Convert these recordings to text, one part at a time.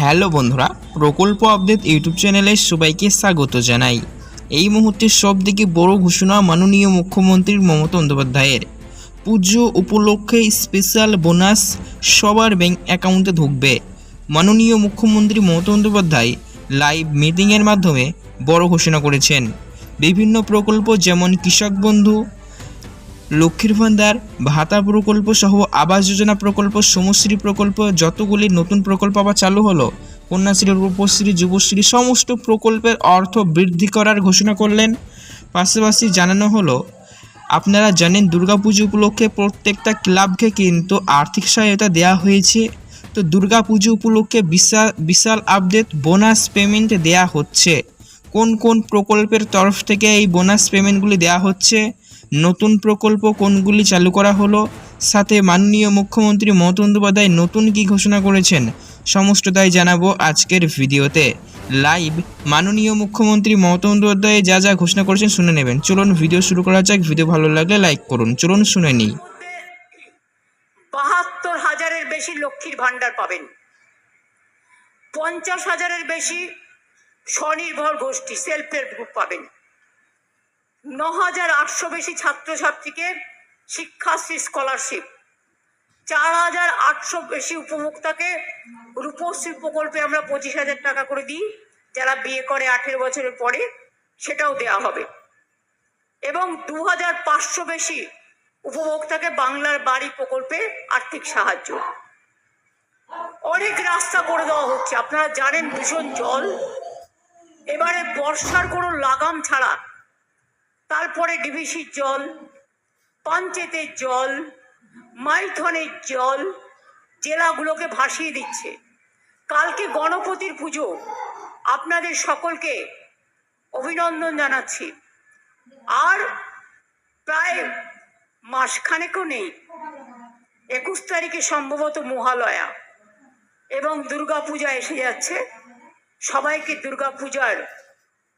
Hello বন্ধুরা, প্রকল্প update YouTube চ্যানেলে সবাইকে স্বাগত জানাই। এই মুহূর্তে সবথেকে বড় ঘোষণা মাননীয় মুখ্যমন্ত্রী মমতা বন্দ্যোপাধ্যায়ের। পুজো উপলক্ষে স্পেশাল বোনাস সবার ব্যাংক অ্যাকাউন্টে ঢুকবে। মাননীয় মুখ্যমন্ত্রী মমতা বন্দ্যোপাধ্যায় লাইভ মিটিংয়ের মাধ্যমে বড় ঘোষণা করেছেন। বিভিন্ন প্রকল্প যেমন কৃষক বন্ধু, লক্ষ্মীর ভান্ডার, ভাতা প্রকল্প সহ আবাস যোজনা প্রকল্প, সমশ্রী প্রকল্প, যতগুলি নতুন প্রকল্প আবার চালু হলো, কন্যাশ্রী, রূপশ্রী, যুবশ্রী, সমস্ত প্রকল্পের অর্থ বৃদ্ধি করার ঘোষণা করলেন। পাশাপাশি জানানো হলো, আপনারা জানেন দুর্গাপুজো উপলক্ষে প্রত্যেকটা ক্লাবকে কিন্তু আর্থিক সহায়তা দেওয়া হয়েছে। তো দুর্গাপুজো উপলক্ষে বিশাল আপডেট, বোনাস পেমেন্ট দেয়া হচ্ছে। কোন কোন প্রকল্পের তরফ থেকে এই বোনাস পেমেন্টগুলি দেওয়া হচ্ছে, নতুন প্রকল্প কোনগুলি চালু করা হলো, সাথে মাননীয় মুখ্যমন্ত্রী মমতা বন্দ্যোপাধ্যায় নতুন কী ঘোষণা করেছেন, সমস্তটাই জানাবো আজকের ভিডিওতে। লাইভ মাননীয় মুখ্যমন্ত্রী মমতা বন্দ্যোপাধ্যায় যা যা ঘোষণা করেছেন শুনে নেবেন। চলুন ভিডিও শুরু করা যাক। ভিডিও ভালো লাগলে লাইক করুন। চলুন শুনে নিই। ৭২,০০০-এর বেশি লক্ষ্মীর ভান্ডার পাবেন, ৫০,০০০-এর বেশি স্বনির্ভর গোষ্ঠী সেলফ হেল্প গ্রুপ পাবেন, ৯,৮০০ বেশি ছাত্রছাত্রীকে শিক্ষাশ্রী স্কলারশিপ, ৪,৮০০ বেশি উপভোক্তাকে রূপশ্রী প্রকল্পে আমরা ২৫,০০০ টাকা করে দিই, যারা বিয়ে করে ১৮ বছরের পরে সেটাও দেওয়া হবে, এবং ২,৫০০ বেশি উপভোক্তাকে বাংলার বাড়ি প্রকল্পে আর্থিক সাহায্য। অনেক রাস্তা করে দেওয়া হচ্ছে। আপনারা জানেন ভীষণ জল, এবারে বর্ষার কোনো লাগাম ছাড়া, তারপরে ডিভিসির জল, পাঞ্চেতের জল, মাইথনের জল জেলাগুলোকে ভাসিয়ে দিচ্ছে। কালকে গণপতির পুজো, আপনাদের সকলকে অভিনন্দন জানাচ্ছি। আর প্রায় মাসখানেকও নেই, ২১ তারিখে সম্ভবত মহালয়া এবং দুর্গাপূজা এসে যাচ্ছে। সবাইকে দুর্গাপূজার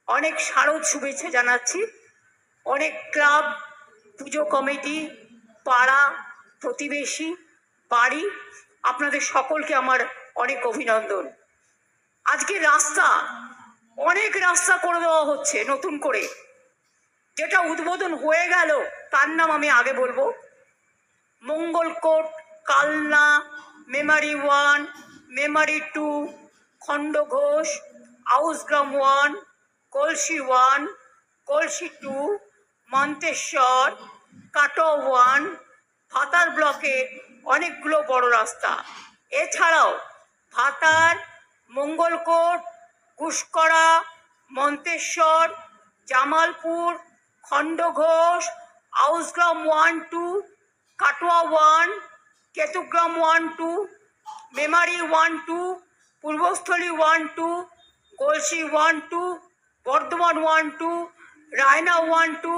অনেক শারদ শুভেচ্ছা জানাচ্ছি। অনেক ক্লাব, পুজো কমিটি, পাড়া প্রতিবেশী, বাড়ি, আপনাদের সকলকে আমার অনেক অভিনন্দন। আজকে অনেক রাস্তা করে দেওয়া হচ্ছে নতুন করে। যেটা উদ্বোধন হয়ে গেল তার নাম আমি আগে বলবো। মঙ্গলকোট, কালনা, মেমারি 1, মেমারি 2, খণ্ডঘোষ, আউসগ্রাম 1, কলসি 1, কলসি 2, মন্তেশ্বর, কাটোয়া 1, ভাতার ব্লকে অনেকগুলো বড় রাস্তা। এছাড়াও ভাতার, মঙ্গলকোট, ঘুষকরা, মন্তেশ্বর, জামালপুর, খণ্ডঘোষ, আউসগ্রাম 1, 2, কাটোয়া 1, কেতুগ্রাম 1, 2, মেমারি 1, 2, পূর্বস্থলী 1, 2, কলসি 1, 2, বর্ধমান 1, 2, রায়না 1, 2,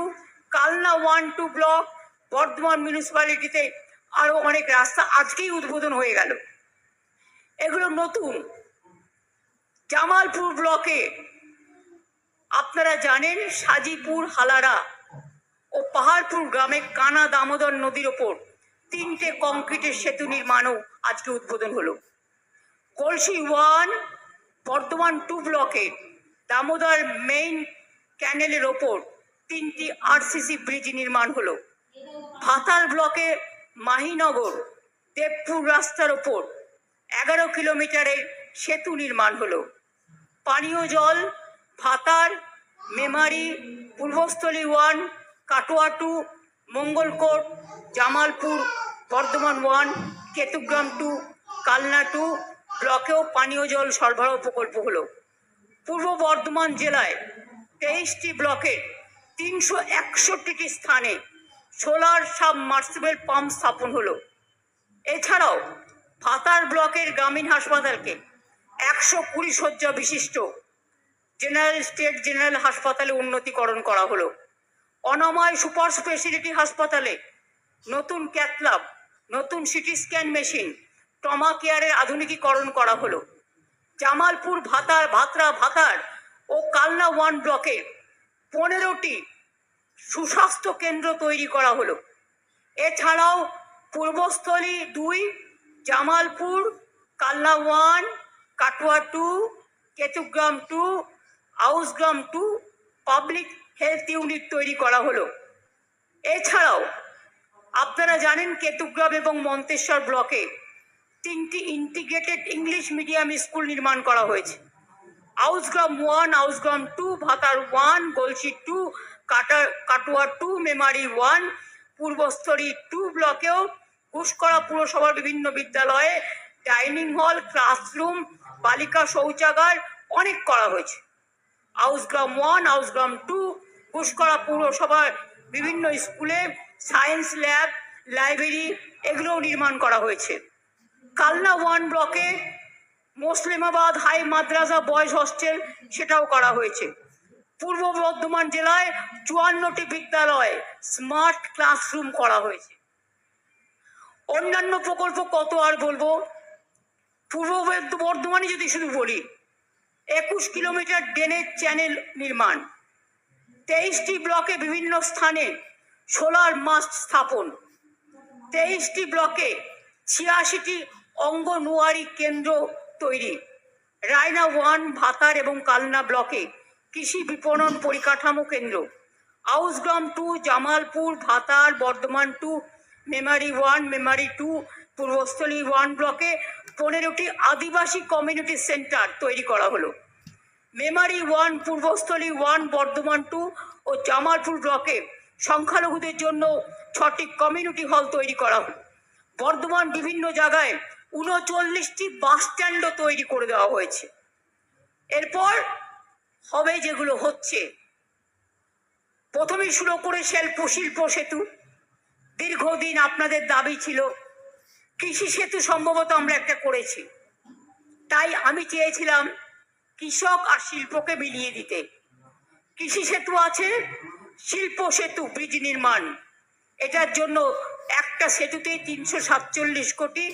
কালনা 1, 2 ব্লক, বর্ধমান মিউনিসিপ্যালিটিতে আরও অনেক রাস্তা আজকেই উদ্বোধন হয়ে গেল। এগুলো নতুন। জামালপুর ব্লকে আপনারা জানেন সাজিপুর, হালারা ও পাহাড়পুর গ্রামে কানা দামোদর নদীর ওপর 3টে কংক্রিটের সেতু নির্মাণও আজকে উদ্বোধন হলো। কলসি 1, বর্ধমান 2 ব্লকে দামোদর মেইন ক্যানেলের ওপর 3টি আরসিসি ব্রিজ নির্মাণ হলো। ভাতার ব্লকে মাহিনগর দেবপুর রাস্তার ওপর 11 কিলোমিটারের সেতু নির্মাণ হলো। পানীয় জল ভাতার, মেমারি, পূর্বস্থলী 1, কাটোয়া 2, মঙ্গলকোট, জামালপুর, বর্ধমান 1, কেতুগ্রাম 2, কালনা 2 ব্লকেও পানীয় জল সরবরাহ প্রকল্প হলো। পূর্ব বর্ধমান জেলায় 23টি ব্লকে 361টি স্থানে সোলার সাবমার্সিবল পাম্প স্থাপন হলো। এছাড়াও ভাতার ব্লকের গ্রামীণ হাসপাতালকে 120 শয্যা বিশিষ্ট স্টেট জেনারেল হাসপাতালে উন্নতিকরণ করা হলো। অনাময় সুপার স্পেশালিটি হাসপাতালে নতুন ক্যাথল্যাব, নতুন সিটি স্ক্যান মেশিন, ট্রমা কেয়ারের আধুনিকীকরণ করা হলো। জামালপুর, ভাতার ও কালনা 1 ব্লকে 15টি সুস্বাস্থ্য কেন্দ্র তৈরি করা হলো। এছাড়াও Purbasthali 2, Jamalpur, Kalna 1, Katwa 2, Ketugram 2, Ausgram 2 public health unit তৈরি করা হলো। এছাড়াও আপনারা জানেন কেতুগ্রাম এবং মন্তেশ্বর ব্লকে 3টি ইন্টিগ্রেটেড ইংলিশ মিডিয়াম স্কুল নির্মাণ করা হয়েছে। আউসগ্রাম 1, আউসগ্রাম 2, ভাতার 1, গলসি 2, কাটোয়া 2, মেমারি 1, পূর্বস্থলী 2 ব্লকেও ঘুষকরা পুরসভার বিভিন্ন বিদ্যালয়ে ডাইনিং হল, ক্লাসরুম, বালিকা শৌচাগার অনেক করা হয়েছে। আউসগ্রাম 1, আউসগ্রাম 2, ঘুষকরা পুরসভার বিভিন্ন স্কুলে সায়েন্স ল্যাব, লাইব্রেরি এগুলোও নির্মাণ করা হয়েছে। কালনা 1 ব্লকে মুসলিমাবাদ হাই মাদ্রাসা বয়েজ হস্টেল সেটাও করা হয়েছে। পূর্ব বর্ধমান জেলায় 54টি বিদ্যালয়ে স্মার্ট ক্লাসরুম করা হয়েছে। অন্যান্য প্রকল্প কত আর বলবো। পূর্ব বর্ধমানে যদি শুধু বলি, 21 কিলোমিটার ড্রেনেজ চ্যানেল নির্মাণ, 23টি ব্লকে বিভিন্ন স্থানে সোলার মাস্ট স্থাপন, 23টি ব্লকে 86টি অঙ্গনওয়াড়ি কেন্দ্র তৈরি, রায়না 1, ভাতার এবং কালনা ব্লকে কৃষি বিপণন পরিকাঠামো কেন্দ্র, আউসগ্রাম 2, জামালপুর, ভাতার, বর্ধমান 2, মেমারি 1, মেমারি 2, পূর্বস্থলী 1 ব্লকে 15টি আদিবাসী কমিউনিটি সেন্টার তৈরি করা হলো। মেমারি 1, পূর্বস্থলী 1, বর্ধমান 2 ও জামালপুর ব্লকে সংখ্যালঘুদের জন্য 6টি কমিউনিটি হল তৈরি করা হলো। বর্ধমান বিভিন্ন জায়গায় 39টি বাস স্ট্যান্ডও তৈরি করে দেওয়া হয়েছে। এরপর হবে যেগুলো হচ্ছে, প্রথমে শুরু করে শিল্প সেতু, দীর্ঘদিন আপনাদের দাবি ছিল। কৃষি সেতু সম্ভবত আমরা একটা করেছি, তাই আমি চেয়েছিলাম কৃষক আর শিল্পকে মিলিয়ে দিতে। কৃষি সেতু আছে, শিল্প সেতু ব্রিজ নির্মাণ, এটার জন্য একটা সেতুতে 347 কোটি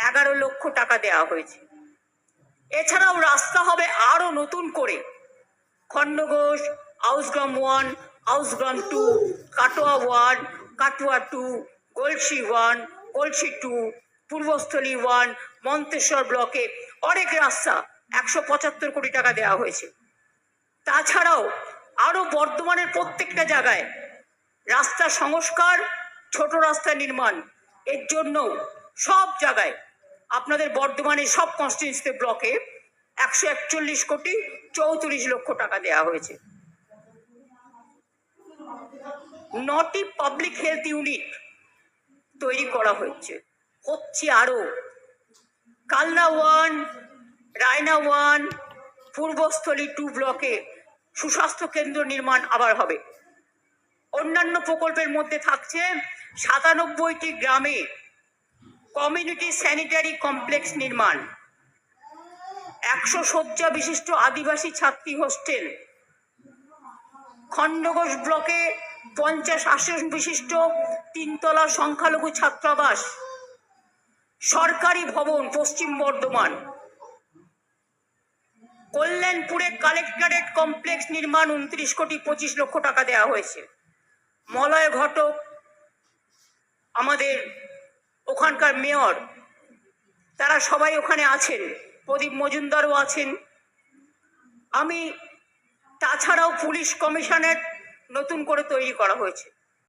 11 লক্ষ টাকা দেওয়া হয়েছে। এছাড়াও রাস্তা হবে আরো নতুন করে, খণ্ডঘোষ, আউসগ্রাম 1, আউসগ্রাম 2, কাটোয়া 1, কাটোয়া 2, গলসি 1, গলসি 2, পূর্বস্থলী 1, মন্তেশ্বর ব্লকে অনেক রাস্তা 175 কোটি টাকা দেওয়া হয়েছে। তাছাড়াও আরো বর্ধমানের প্রত্যেকটা জায়গায় রাস্তা সংস্কার, ছোট রাস্তা নির্মাণ, এর জন্য সব জায়গায় আপনাদের বর্ধমানের সব কনস্টিটিউয়েন্সি ব্লকে 141 কোটি 34 লক্ষ টাকা দেওয়া হয়েছে। 9টি পাবলিক হেলথ ইউনিট তৈরি করা হচ্ছে আরো। কালনা 1, রায়না 1, পূর্বস্থলী 2 ব্লকে সুস্বাস্থ্য কেন্দ্র নির্মাণ আবার হবে। অন্যান্য প্রকল্পের মধ্যে থাকছে 97টি গ্রামে কমিউনিটি স্যানিটারি কমপ্লেক্স নির্মাণ, 100 শয্যা বিশিষ্ট আদিবাসী ছাত্রী হোস্টেল, খণ্ডঘোষ ব্লকে 50 আসন বিশিষ্ট 3তলা সংখ্যালঘু ছাত্রাবাস, সরকারি ভবন পশ্চিম বর্ধমান, কল্যাণপুরে কালেক্টরেট কমপ্লেক্স নির্মাণ 29 কোটি 25 লক্ষ টাকা দেওয়া হয়েছে। মলয় ঘটক আমাদের ওখানকার মেয়র, তারা সবাই ওখানে আছেন, প্রদীপ মজুমদারও আছেন। তাছাড়াও পুলিশ কমিশনারেট নতুন করে তৈরি করা হয়েছে।